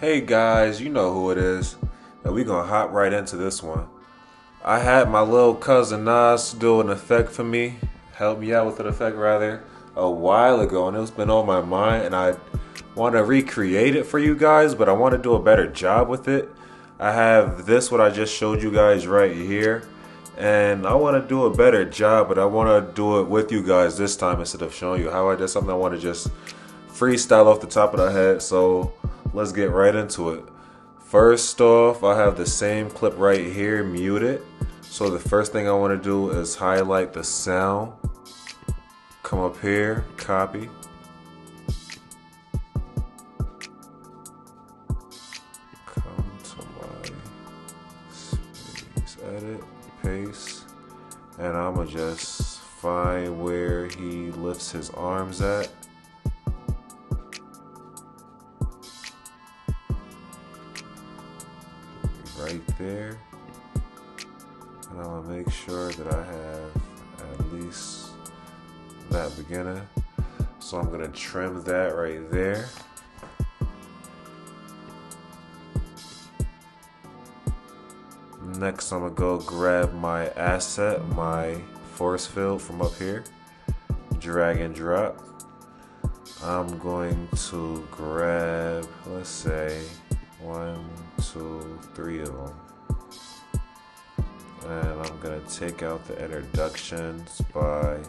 Hey guys, you know who it is, and we gonna hop right into this one. I had my little cousin Nas do an effect for me, help me out with an effect rather, a while ago, and it's been on my mind, and I want to recreate it for you guys, but I want to do a better job with it. I have this, what I just showed you guys right here, and I want to do a better job, but I want to do it with you guys this time instead of showing you how I did something. I want to just freestyle off the top of the head, so let's get right into it. First off, I have the same clip right here muted. So the first thing I want to do is highlight the sound. Come up here, copy. Come to my space, edit, paste. And I'm going to just find where he lifts his arms at. Right there. And I'm gonna make sure that I have at least that beginning. So I'm gonna trim that right there. Next, I'm gonna go grab my asset, my force field from up here, drag and drop. I'm going to grab, let's say, 1, 2, 3 of them. And I'm going to take out the introductions by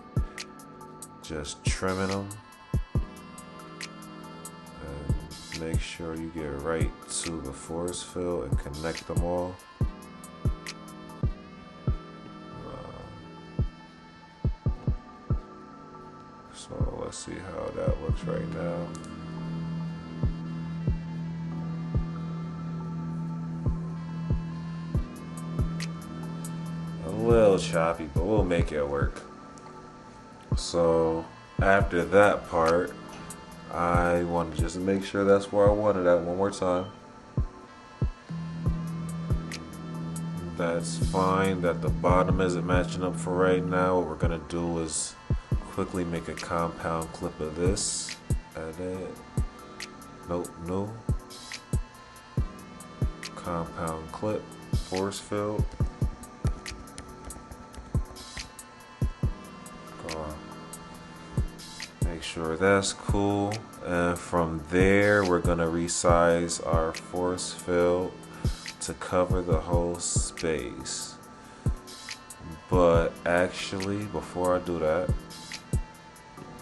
just trimming them. And make sure you get right to the force field and connect them all. So let's see how that looks right now. A little choppy, but we'll make it work. So after that part, I want to just make sure that's where I wanted at one more time. That's fine that the bottom isn't matching up for right now. What we're gonna do is quickly make a compound clip of this. Edit. Nope, no. Compound clip, force field. Make sure that's cool. And from there, we're gonna resize our force field to cover the whole space. But actually, before I do that,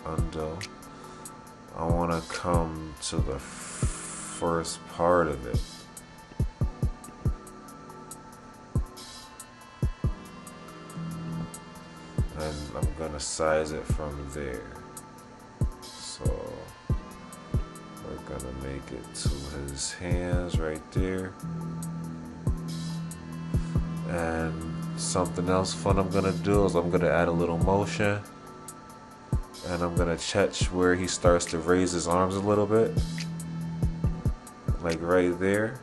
undo. I want to come to the first part of it. And I'm going to size it from there. So we're going to make it to his hands right there. And something else fun I'm going to do is I'm going to add a little motion. And I'm gonna catch where he starts to raise his arms a little bit, like right there.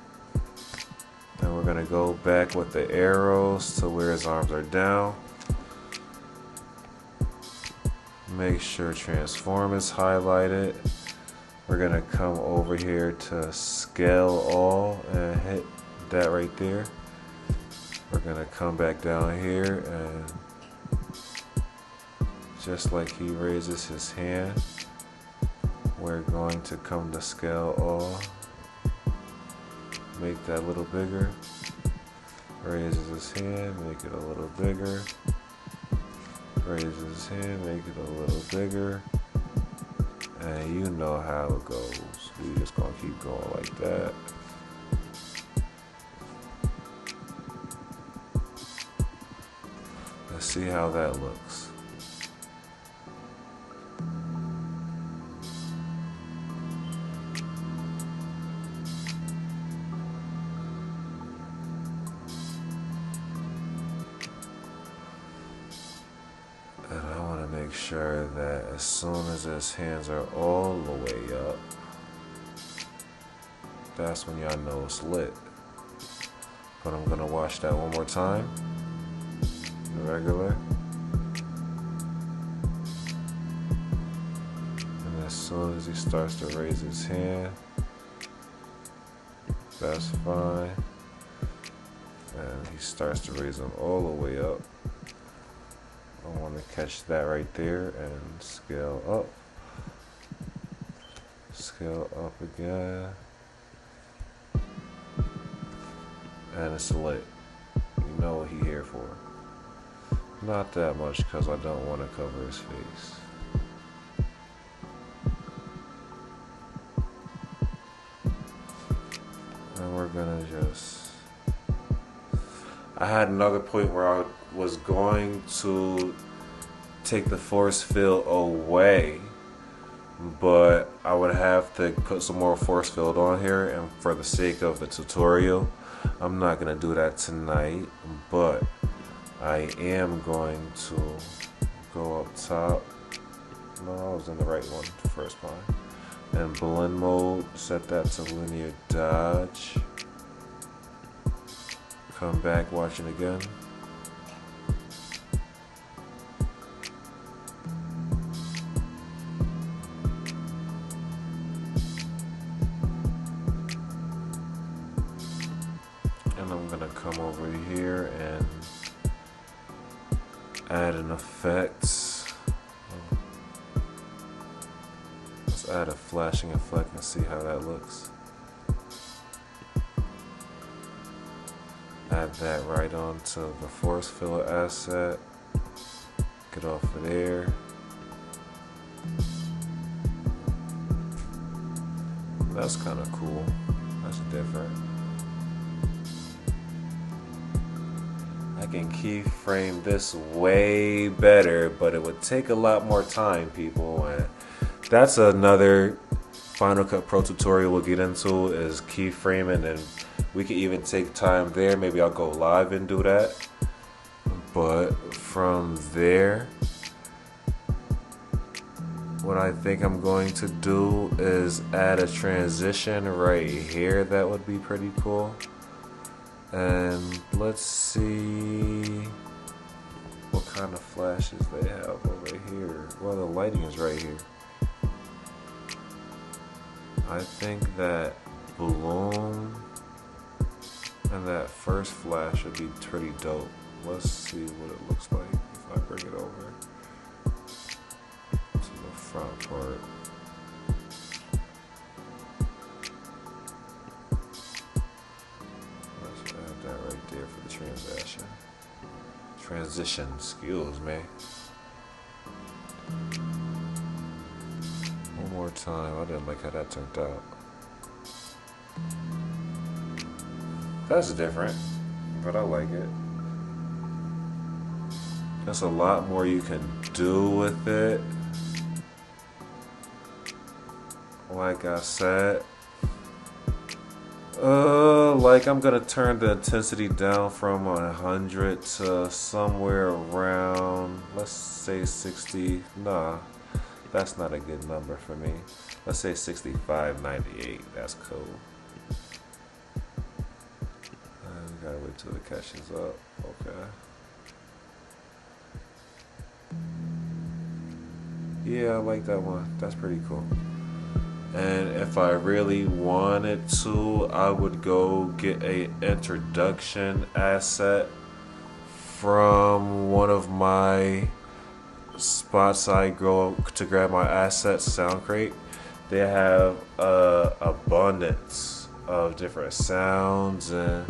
And we're gonna go back with the arrows to where his arms are down. Make sure transform is highlighted. We're gonna come over here to scale all and hit that right there. We're gonna come back down here and just like he raises his hand, we're going to come to scale all, make that a little bigger, raises his hand, make it a little bigger, raises his hand, make it a little bigger, and you know how it goes. We just gonna keep going like that. Let's see how that looks. And I want to make sure that as soon as his hands are all the way up, that's when y'all know it's lit. But I'm going to watch that one more time. The regular. And as soon as he starts to raise his hand, That's fine. And he starts to raise them all the way up. I want to catch that right there and scale up. Scale up again. And it's lit. You know what he here for. Not that much because I don't want to cover his face. And we're gonna just... I had another point where I was going to take the force field away, but I would have to put some more force field on here, and for the sake of the tutorial, I'm not gonna do that tonight, but I am going to go up top. No, I was in the right one the first time. And blend mode, set that to linear dodge. Come back, watch it again. And I'm gonna come over here and add an effect. Let's add a flashing effect and see how that looks. Add that right onto the Forcefield asset. Get off of there. That's kind of cool. That's different. I can keyframe this way better, but it would take a lot more time, people. And that's another Final Cut Pro tutorial we'll get into, is keyframing, and we can even take time there. Maybe I'll go live and do that. But from there, what I think I'm going to do is add a transition right here. That would be pretty cool. And let's see what kind of flashes they have over here. Well, the lighting is right here. I think that balloon and that first flash would be pretty dope. Let's see what it looks like if I bring it over to the front part. Let's add that right there for the transition skills, man. One more time. I didn't like how that turned out. That's different, but I like it. There's a lot more you can do with it. Like I said, like I'm gonna turn the intensity down from 100 to somewhere around, let's say 60. Nah, that's not a good number for me. Let's say 65-98. That's cool. We gotta wait till it catches up. Okay. Yeah, I like that one. That's pretty cool. And if I really wanted to, I would go get a introduction asset from one of my spots I go to grab my assets, SoundCrate. They have abundance of different sounds and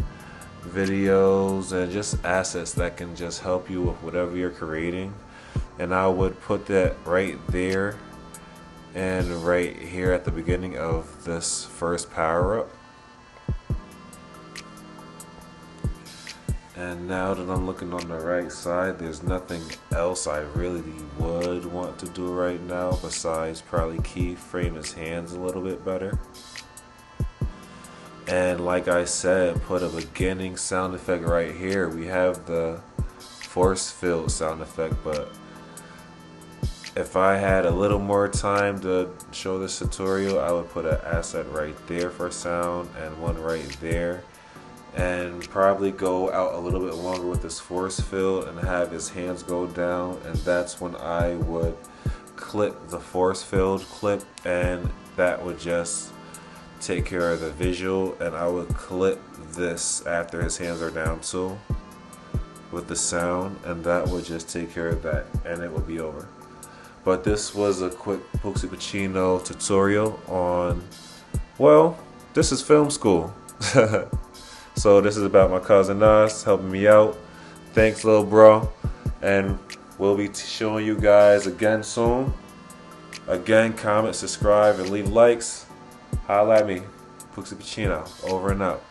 videos and just assets that can just help you with whatever you're creating. And I would put that right there and right here at the beginning of this first power up. And now that I'm looking on the right side, there's nothing else I really would want to do right now besides probably keyframe his hands a little bit better. And like I said, put a beginning sound effect right here. We have the Forcefield sound effect, but if I had a little more time to show this tutorial, I would put an asset right there for sound and one right there, and probably go out a little bit longer with this Forcefield and have his hands go down, and that's when I would clip the Forcefield clip, and that would just take care of the visual, and I would clip this after his hands are down too with the sound, and that would just take care of that, and it would be over. But this was a quick Pooksy Pacino tutorial on, well, this is film school. So this is about my cousin Nas helping me out. Thanks, little bro. And we'll be showing you guys again soon. Again, comment, subscribe, and leave likes. Holla at me. Pooksy Pacino. Over and out.